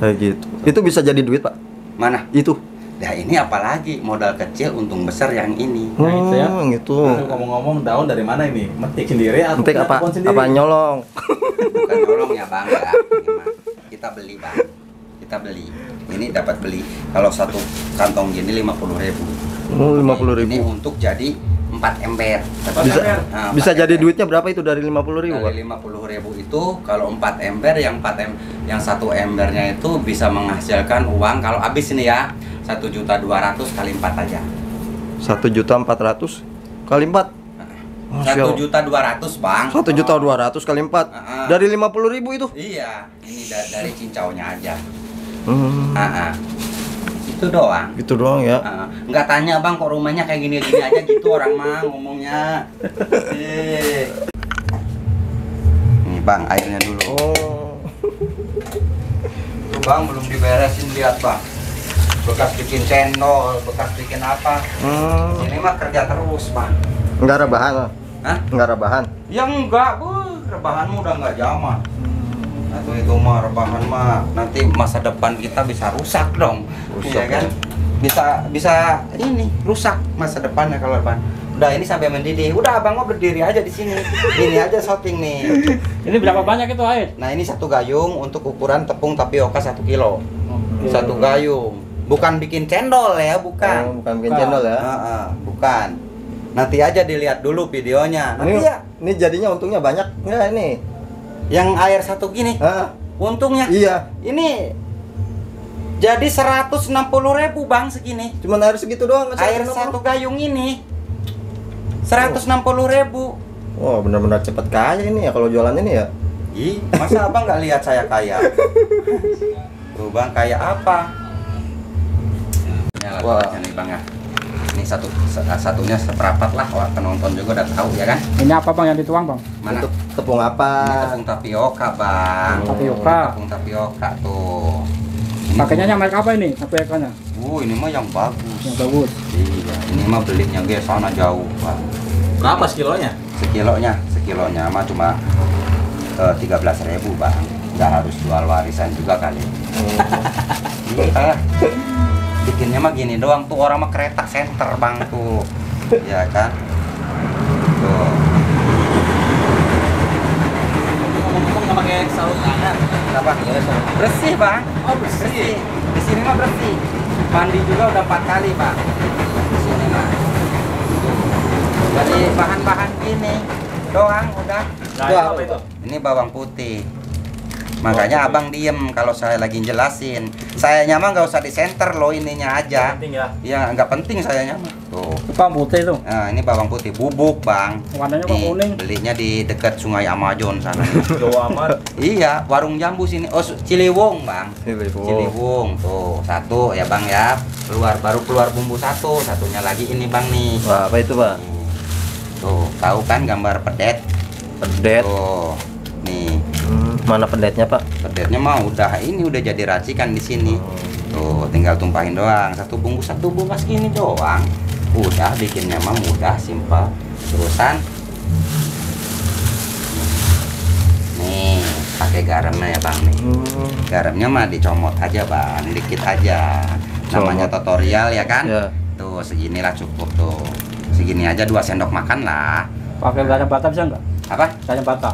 Kayak gitu. Itu bisa jadi duit, Pak? Mana? Itu. Nah ini apalagi modal kecil untung besar yang ini. Nah, itu ya. Gitu. Aduh, ngomong-ngomong daun dari mana ini? Metik sendiri atau Metik punya apa? kebun sendiri? Apa nyolong? Bukan nyolong ya bang ya. Kita beli bang. Kita beli. Ini dapat beli. Kalau satu kantong gini 50.000. Oh, 50.000. Ini untuk jadi 4 ember. Bisa, Nah, bisa 4 jadi ember. duitnya berapa itu dari 50.000, Pak? Dari 50.000 itu kalau 4 ember yang satu embernya itu bisa menghasilkan uang kalau habis ini ya 1.200.000 kali 4 aja. 1.400.000 kali 4. 1.200.000 bang. 1.200.000 kali 4. Dari 50.000 itu. Iya, ini dari cincaunya aja. Hmm. Itu doang. Gitu doang ya. Nggak tanya bang kok rumahnya kayak gini-gini aja gitu orang mah ngomongnya. Nih bang airnya dulu. Oh. Tuh bang belum diberesin lihat bang. Bekas bikin cendol, bekas bikin apa. Ini mah kerja terus bang. Enggak rebahan. Hah? Enggak rebahan. Ya enggak, rebahanmu udah enggak zaman. Atau itu mah rebahan mah nanti masa depan kita bisa rusak dong. Rusak, Iya kan? Bisa ini rusak masa depannya kalau rebahan. Udah ini sampai mendidih. Udah abang mau berdiri aja di sini. Ini aja shooting nih. Ini berapa banyak itu air? Nah, ini 1 gayung untuk ukuran tepung tapioka 1 kilo. Oke. 1 gayung. Bukan bikin cendol ya, bukan. Bukan bikin channel ya. Bukan. Nanti aja dilihat dulu videonya. Nanti ya. Ini jadinya untungnya banyak enggak ini? Yang air 1 gini. Untungnya. Iya. Ini jadi 160.000 bang segini. Cuman air segitu doang. Air 1 gayung ini 160.000. Wah, benar-benar cepat kaya ini ya kalau jualan ini ya. Ih, masa abang nggak lihat saya kaya? Tuh bang kaya apa? Wah. Nih bang ya. Ini satunya seperempat lah. Wah, penonton juga udah tahu ya kan? Ini apa bang yang dituang bang? Mana? Untuk tepung apa? Ini tepung tapioka bang. Tapioka. Tepung tapioka tuh. Ini Pakainya yang merek apa ini? Tapiokanya? ini mah yang bagus. Yang bagus. Iya, ini mah belinya guys sana jauh bang. Berapa sekilonya? Sekilonya mah cuma 13.000 bang. Nggak harus jual warisan juga kali. Iya. Bikinnya mah gini doang tuh orang mah kereta senter bang tuh. Ya kan? Tuh. Ngomong-ngomong nggak pakai sarung tangan. Kenapa? Bersih bang. Oh bersih. Di sini mah bersih. Mandi juga udah 4 kali bang. Di sini mah. Dari bahan-bahan gini doang udah. Nah, itu apa itu? Ini bawang putih. Makanya abang diem kalau saya lagi jelasin. Sayanya mah nggak usah di center loh ininya aja. Penting ya. Ya nggak penting sayanya mah. Tuh. Itu bawang putih tuh. Nah, ini bawang putih bubuk bang. Warnanya kok Nih, kuning? belinya di dekat Sungai Amazon sana. Jauh amat. Iya, warung jambu sini. Oh, Ciliwung bang. Ciliwung. Ciliwung tuh 1 ya bang ya. Baru keluar bumbu 1, satunya lagi ini bang nih. Wah, apa itu, Pak? Tuh, tahu kan gambar pedet? Pedet. Tuh, nih. Mana pedetnya, Pak? Pedetnya mah udah jadi racikan di sini. Tuh, tinggal tumpahin doang. 1 bungkus gini doang. Udah bikinnya mah mudah, simpel. Terusan nih, pakai garamnya ya, Bang nih. Garamnya mah dicomot aja, Bang, dikit aja. Namanya tutorial ya kan? Ya. Tuh, seginilah cukup tuh. Segini aja 2 sendok makan lah. Pakai garam bata bisa nggak? Apa? Garam bata.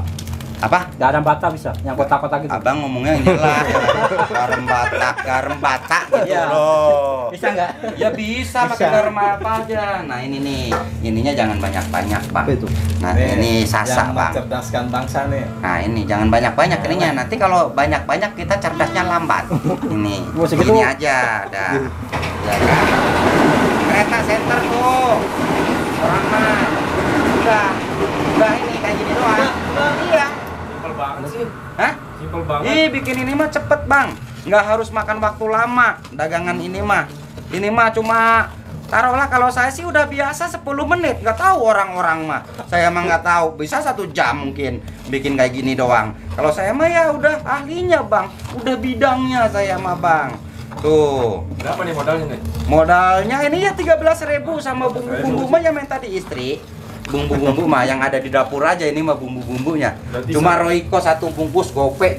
Apa? Garam bata bisa. Yang kotak-kotak gitu. Abang ngomongnya inilah garam batak gitu Iya. loh. Bisa nggak? Ya bisa pakai garam apa aja. Nah ini nih, ininya jangan banyak-banyak bang. Apa itu? Nah ini Yang sasa bang. mencerdaskan bangsa nih. Nah ini jangan banyak-banyak ininya. Nanti kalau banyak-banyak kita cerdasnya lambat. Ini, Oh, segitu? ini aja, dah. Ya kan? Kereta center tuh. Orang mah udah ini kayak gini doang. Iya. Simpel banget sih. Hah? Simpel banget. Ih, bikin ini mah cepet bang, nggak harus makan waktu lama. Dagangan ini mah cuma taruhlah kalau saya sih udah biasa 10 menit, nggak tahu orang-orang mah. Saya mah nggak tahu, bisa 1 jam mungkin bikin kayak gini doang. Kalau saya mah ya udah ahlinya bang, udah bidangnya saya mah bang. Tuh. Berapa nih modalnya nih? Modalnya ini ya 13.000 sama bumbu-bumbu mah yang minta di istri. bumbu-bumbu mah yang ada di dapur aja, ini mah bumbu-bumbunya. Berarti Cuma Royco satu bungkus gope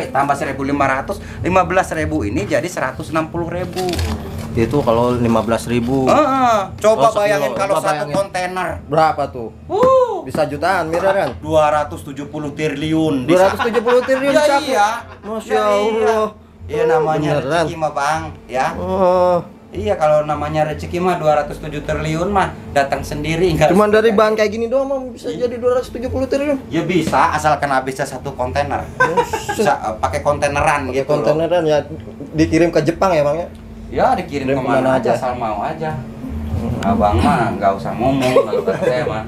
tambah 1.500, 15.000 ini jadi 160.000. Itu kalau 15.000. Coba Oh, bayangin sekilo. kalau Coba satu bayangin. kontainer. Berapa tuh? Bisa jutaan, Mira kan? 270 triliun. 270 triliun Ya saku. iya. Masya Ya Allah. Iya namanya Beneran. rezeki mah Bang, ya. Oh, Iya kalau namanya rezeki mah 207 triliun mah datang sendiri enggak. cuman dari bahan kayak gini doang mah bisa jadi 270 triliun. Ya bisa asalkan habisnya satu kontainer. Bisa pakai kontaineran gitu loh. Kontaineran ya dikirim ke Jepang ya, Bang ya? Ya dikirim Kirim kemana kemana aja, aja. asal mau aja. Abang mah nggak usah ngomong kalau kata saya mah.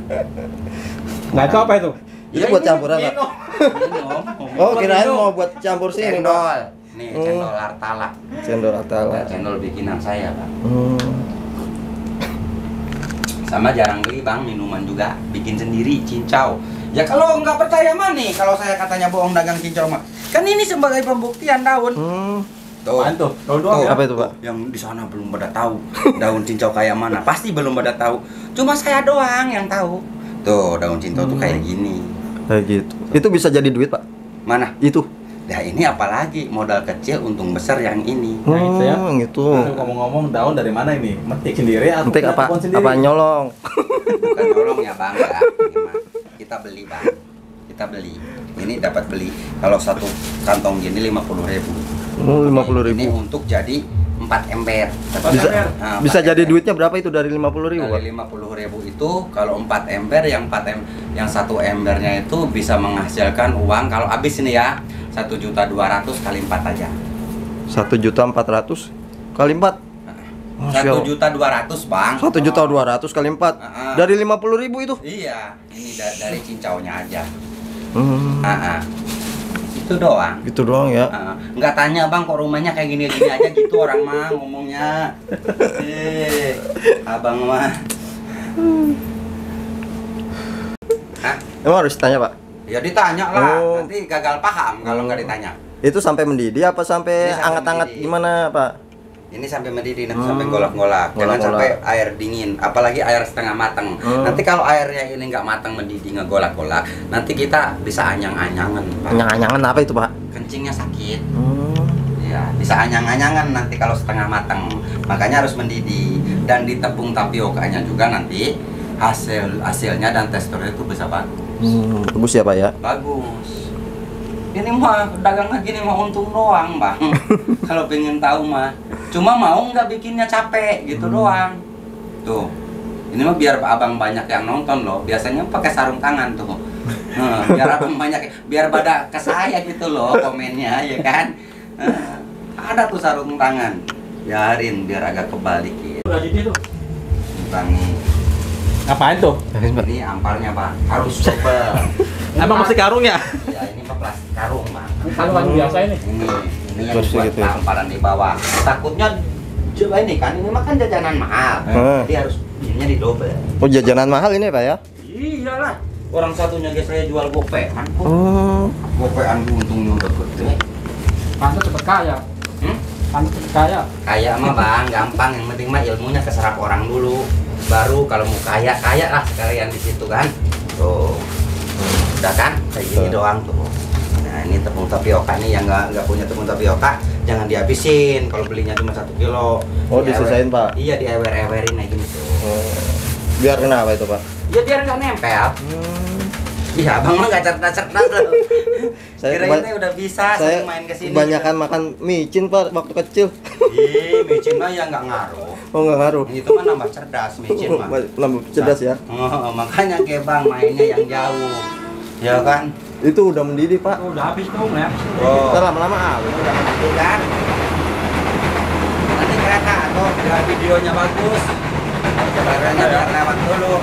Nah itu apa itu? Itu buat campuran, Pak? Minum. Oh, kirain mau buat campur sini, Pak. Cendol. Nih, cendol Artala. Cendol atala. Ya, cendol bikinan saya, Bang. Hmm. Sama jarang beli, Bang, minuman juga bikin sendiri, cincau. Ya kalau nggak percaya mah nih, kalau saya katanya bohong dagang cincau mah. Kan ini sebagai pembuktian daun. Tuh. Apaan tuh? Daun doang Tuh, ya? Apa itu, Pak? Yang di sana belum pada tahu daun cincau kayak mana. Pasti belum pada tahu. Cuma saya doang yang tahu. Tuh, daun cincau tuh kayak gini. Kayak gitu. Itu bisa jadi duit, Pak? Mana? Itu. Nah, ini apalagi modal kecil untung besar yang ini. Nah, itu ya. Gitu. Aduh, ngomong-ngomong daun dari mana ini? Metik sendiri atau Penting punya apa? kebun sendiri? Apa nyolong? Bukan nyolong ya, Bang, ya. Gimana? Kita beli, Bang. Kita beli. Ini dapat beli kalau satu kantong gini 50.000. Oh, Ini 50.000. untuk jadi 4 ember. Bisa Nah, bisa 4 jadi ember. duitnya berapa itu dari 50.000, Pak? Dari 50.000 itu kalau 4 ember yang 1 embernya itu bisa menghasilkan uang kalau habis ini ya 1.200.000 kali 4 aja. 1.400.000 kali 4. Masya Allah. 1.200.000 Bang. 1.200.000 kali 4. Ah. Dari 50.000 itu. Iya, ini dari cincaunya aja. Hmm. Itu doang. Gitu doang ya. Nggak tanya Bang kok rumahnya kayak gini-gini aja gitu orang mah ngomongnya. Abang mah. Hah? Emang harus tanya, Pak? Ya ditanya lah, Oh. nanti gagal paham kalau nggak ditanya. Itu sampai mendidih apa sampai Ini sampai anget-anget mendidih. gimana, Pak? Ini sampai mendidih, nanti sampai golak-golak. Jangan Golak-golak. sampai air dingin, apalagi air setengah matang. Nanti kalau airnya ini nggak matang mendidih ngegolak-golak, nanti kita bisa anyang-anyangan. Pak. Anyang-anyangan apa itu, Pak? Kencingnya sakit. Hmm. Ya, bisa anyang-anyangan nanti kalau setengah matang. Makanya harus mendidih dan di tepung tapiokanya juga nanti hasilnya dan teksturnya itu bisa bagus. Bagus ya, Pak ya? Bagus. Ini mah dagang gini mah untung doang, Bang. Kalau pengen tahu mah. Cuma mau nggak bikinnya capek gitu doang. Tuh. Ini mah biar abang banyak yang nonton loh. Biasanya pakai sarung tangan tuh. Nah, biar abang banyak, biar pada ke saya gitu loh komennya, ya kan? Ada tuh sarung tangan. Biarin biar agak kebalik gitu. Udah jadi tuh. Bang, Ngapain tuh? ini amparnya, Pak. Harus coba. Emang masih karung ya? Ya ini mah plastik karung, Bang. Kalau kan biasa ini. Ini yang Bersih buat gitu ya. tamparan di bawah. Takutnya coba ini kan ini mah kan jajanan mahal. Jadi harus ininya didobel. Oh, jajanan mahal ini, Pak ya? Iyalah. Orang satunya guys saya jual gopean kok. Oh. Gopean untungnya udah gede. Pantas cepet kaya. Pantas cepet kaya. Kaya mah Bang, gampang. Yang penting mah ilmunya keserap orang dulu. Baru kalau mau kaya lah sekalian di situ kan. Tuh. Udah kan? Kayak gini doang tuh. Nah, ini tepung tapioka nih yang nggak punya tepung tapioka jangan dihabisin kalau belinya cuma 1 kilo. Oh, disisain, Pak? Iya, diewer-ewerin kayak gini tuh. Biar kenapa itu, Pak? Ya biar nggak nempel. Iya, abang mah nggak cerdas loh. Saya Kira-kira udah bisa Saya sering main kesini. kebanyakan makan micin, Pak, waktu kecil. Ih, micin mah ya nggak ngaruh. Oh, nggak ngaruh. Itu mah nambah cerdas micin mah. Nambah cerdas ya. Oh, makanya kayak bang mainnya yang jauh. Ya kan? Itu udah mendidih, Pak. Udah habis tuh ya. Oh. Ntar lama-lama habis. Udah mati kan? Nanti kereta atau biar videonya bagus. Kebarannya biar lewat dulu.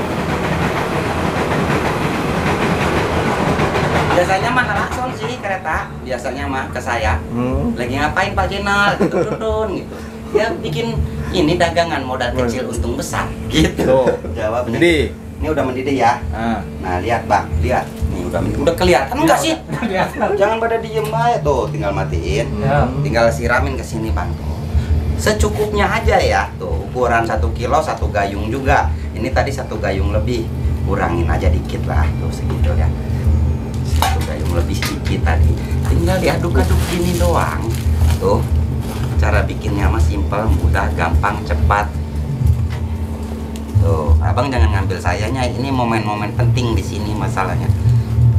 Biasanya mana langsung sih kereta. Biasanya mah ke saya. Lagi ngapain Pak Jenal? Gitu gitu. Ya bikin ini dagangan modal kecil untung besar. Gitu. Jawabnya. Mendidih. Ini udah mendidih ya. Nah, lihat Bang, lihat. Nih udah kelihatan enggak sih? Jangan pada diem aja tuh, tinggal matiin. Ya. Tinggal siramin ke sini Bang tuh. Secukupnya aja ya tuh, ukuran 1 kilo 1 gayung juga. Ini tadi 1 gayung lebih. kurangin aja dikit lah tuh segitu ya. Satu gayung lebih sedikit tadi. Tinggal diaduk-aduk gini doang. Tuh. Cara bikinnya mah simpel, mudah, gampang, cepat. Tuh, abang jangan ngambil sayanya. Ini momen-momen penting di sini masalahnya.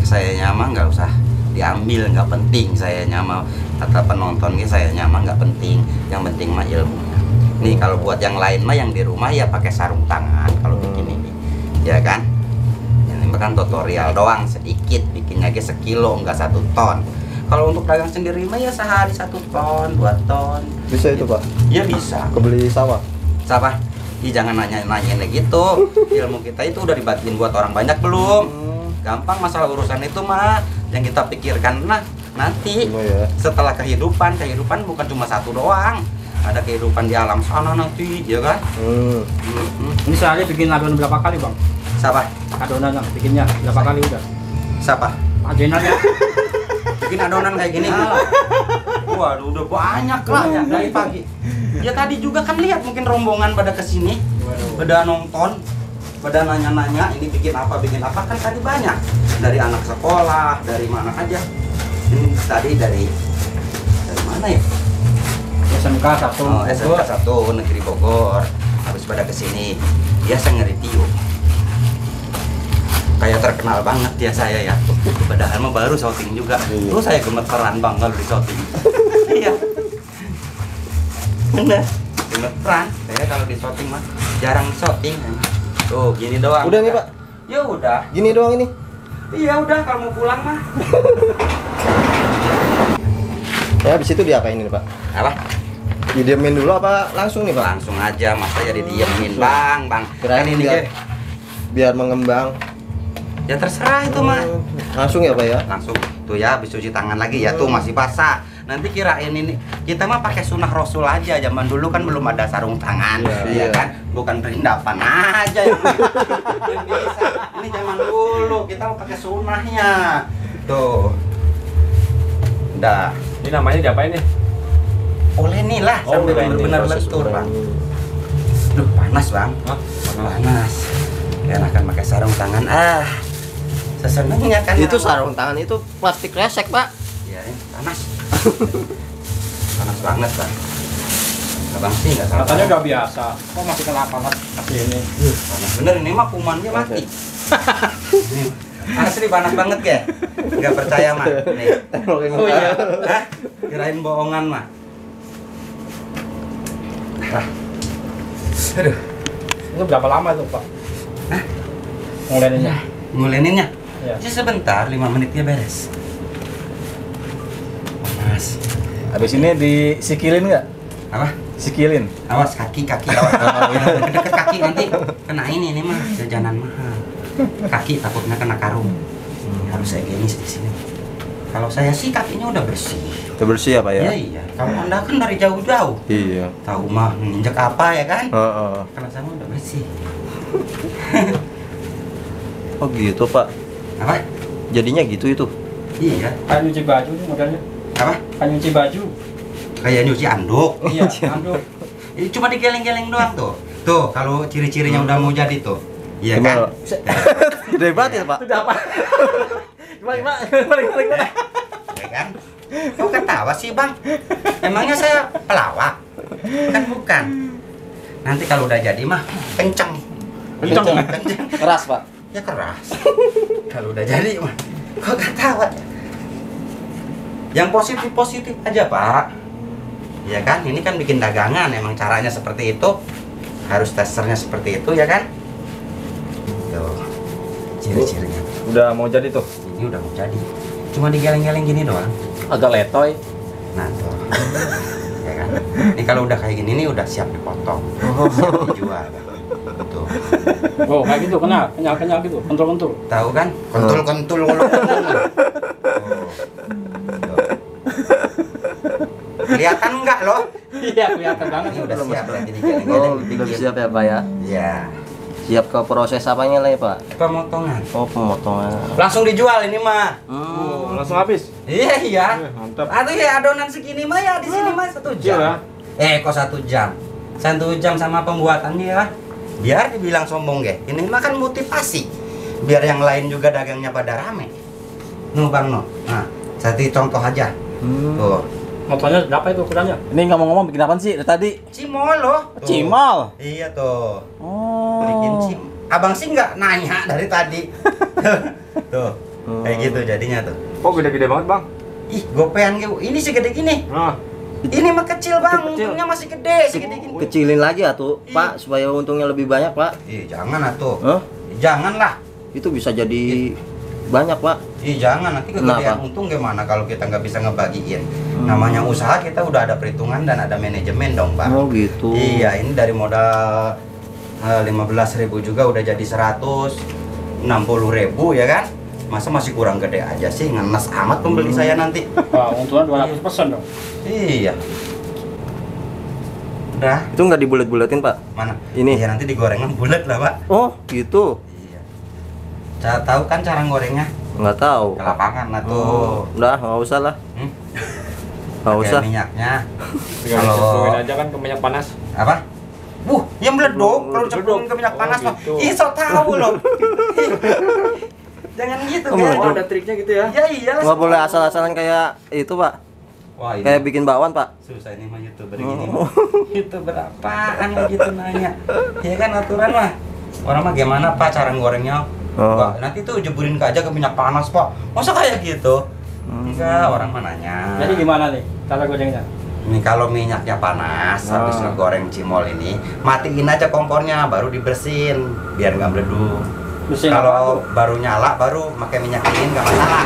Sayanya mah nggak usah diambil, nggak penting. Sayanya mah kata penonton sayanya mah nggak penting. Yang penting mah ilmunya. Nih kalau buat yang lain mah yang di rumah ya pakai sarung tangan kalau bikin ini, ya kan? Ini kan tutorial doang sedikit, bikinnya aja sekilo, nggak 1 ton. Kalau untuk dagang sendiri mah ya sehari 1 ton, 2 ton. Bisa itu, Pak? Ya bisa. Kebeli sawah. Siapa? Ih, jangan nanyain gitu. Ilmu kita itu udah dibagiin buat orang banyak belum? Gampang masalah urusan itu mah. Yang kita pikirkan nanti Ya. setelah kehidupan bukan cuma satu doang. Ada kehidupan di alam sana nanti, ya kan? Ini sehari bikin adonan berapa kali bang? Siapa? Adonan yang bikinnya berapa kali udah? Siapa? Adonannya? Bikin adonan kayak gini. Waduh, udah banyak lah ya dari pagi. Ya tadi juga kan lihat mungkin rombongan pada kesini, pada nonton, pada nanya-nanya ini bikin apa kan tadi banyak. Dari anak sekolah, dari mana aja. Ini tadi dari mana ya? SMK 1 Oh, SMK 1 Negeri Bogor. Habis pada kesini, biasa nge-review. Kayak terkenal banget ya saya ya. Padahal mah baru syuting juga. Terus saya gemeteran bang kalau di syuting. Iya. Bener. Gemeteran. Saya kalau di syuting mah jarang syuting. Tuh gini doang. Udah nih, Pak? Ya udah. Gini doang ini. Iya udah kalau mau pulang mah. Ya, habis itu diapain ini, Pak? Apa? Didiemin dulu apa langsung nih, Pak? Langsung aja masa jadi diemin bang. Kirain Kan ini biar mengembang. ya terserah itu mah. Langsung ya, Pak ya? Langsung tuh ya habis cuci tangan lagi ya tuh masih basah. Nanti kirain ini kita mah pakai sunnah Rasul aja. Zaman dulu kan belum ada sarung tangan, Iya. ya kan? Bukan perindapan aja yang bisa. Ini zaman dulu kita mau pakai sunnahnya. Tuh. Udah. Ini namanya diapain nih? Oleh nih lah Oh, sampai blending, benar-benar proses lentur bang. blending. Duh panas bang. Hah? Panas. Enakan pakai sarung tangan. Sesenengnya kan. Itu orang- sarung tangan itu plastik resek, Pak. Iya, ini panas. Panas banget, Bang. Abang sih nggak salah. Katanya udah biasa. Kok masih kena panas kasih ini? Panas bener ini mah kumannya mati. Ini asli panas banget ya. Nggak percaya mah. Nih. Oh iya. Hah? Kirain bohongan mah. Aduh. Itu berapa lama tuh Pak? Nguleninnya? Nguleninnya? Iya. Ya sebentar, 5 menitnya beres. Panas. Habis ini disikilin nggak? Apa? Sikilin. Awas kaki awas. Deket kaki nanti kena ini mah jajanan mahal. Kaki takutnya kena karung. Harus higienis di sini. Kalau saya sih kakinya udah bersih. Udah bersih ya, Pak ya? Iya iya. Kalau Anda kan dari jauh-jauh. Iya. Tahu mah nginjek apa ya kan? Heeh. Kalau saya mah udah bersih. Oh gitu, Pak. Apa? Jadinya gitu itu. Iya. Kayak nyuci baju nih modelnya. Apa? Kayak nyuci baju. Kayak nyuci anduk. Iya, anduk. Ini cuma digeleng-geleng doang tuh. Tuh kalau ciri-cirinya udah mau jadi tuh. Iya Gimana? kan? Gede banget ya, Pak. Itu apa? Gimana? Ya kan? Kok ketawa sih bang? Emangnya saya pelawak? Kan bukan. Nanti kalau udah jadi mah kenceng. Kenceng. Keras, Pak. Ya keras. Kalau udah jadi mah kok ketawa? Yang positif aja pak. Ya kan? Ini kan bikin dagangan. Emang caranya seperti itu. Harus testernya seperti itu ya kan? Tuh. Ciri-cirinya. Udah mau jadi tuh. Ini udah mau jadi. Cuma digeleng-geleng gini doang. Agak letoy. Nah tuh. Ya kan? Ini kalau udah kayak gini nih udah siap dipotong. Siap dijual. Tuh. Oh, kayak gitu, kenyal gitu, kentul-kentul. Tahu kan? Kentul-kentul kalau tuh. Kelihatan enggak loh? Iya, kelihatan banget. Ini udah siap lagi Oh, digeleng-geleng. udah siap ya, Pak ya? Iya. Siap ke proses apanya lah ya, Pak? Pemotongan. Oh, pemotongan. Langsung dijual ini mah. Langsung habis. Iya iya. Mantap. Aduh ya adonan segini mah ya di sini mah 1 jam. Kok 1 jam? 1 jam sama pembuatannya ya. Biar dibilang sombong ya. Ini mah kan motivasi. biar yang lain juga dagangnya pada rame. Nuh Bang, no. Nah, satu contoh aja. Tuh, Motornya berapa itu ukurannya? Ini ngomong-ngomong bikin apa sih dari tadi? cimol loh. Tuh. Cimal. Iya tuh. Oh. Bikin Abang sih nggak nanya dari tadi. Tuh, kayak gitu jadinya tuh. Kok gede-gede banget, Bang? Ih, gopean gitu. Ini segede gini. Nah, Ini mah kecil Bang, Kecil. untungnya masih gede, segede gini. Kecilin lagi atuh, Pak, supaya untungnya lebih banyak, Pak. Ih, jangan atuh. Hah? Janganlah. Itu bisa jadi banyak, Pak. Ih, jangan nanti kegedean Kenapa? untung gimana kalau kita nggak bisa ngebagiin. Namanya usaha kita udah ada perhitungan dan ada manajemen dong, Bang. Oh, gitu. Iya, ini dari modal 15.000 juga udah jadi 160.000 ya kan? Masa masih kurang gede aja sih, ngenes amat pembeli saya nanti. Wah, untungan 200% dong. Iya. Udah, Itu nggak dibulet-buletin, Pak? mana? Ini. Iya, nanti digorengnya bulat lah, Pak. Oh, gitu. Iya. Tahu kan cara gorengnya? Nggak tahu. Ke lapangan lah tuh. Oh, udah, nggak usah lah. Hmm? Nggak Pakai usah. minyaknya. tinggal Kalau- dicemplungin aja kan ke minyak panas. Apa? Yang meleduk kalau Meleduk. cemplungin ke minyak Oh, panas mah. gitu. Ih, so tahu loh. Jangan gitu, Oh, kan. meleduk. Oh, ada triknya gitu ya? Ya iyalah. Nggak boleh asal-asalan kayak itu, Pak. Wah, ini Kayak bikin bakwan, Pak. susah ini mah YouTuber gini. YouTuber apaan gitu nanya. Ya kan aturan mah. Orang mah gimana Pak cara gorengnya? Oh. Wah, nanti tuh jeburin aja ke minyak panas, Pak. Masa kayak gitu? Enggak, orang mah nanya. Jadi gimana nih cara gorengnya? Ini kalau minyaknya panas, habis Ah. ngegoreng cimol ini, matiin aja kompornya, baru dibersihin biar nggak meleduk. Mesin apa Kalau tuh? baru nyala, baru pakai minyak dingin nggak masalah.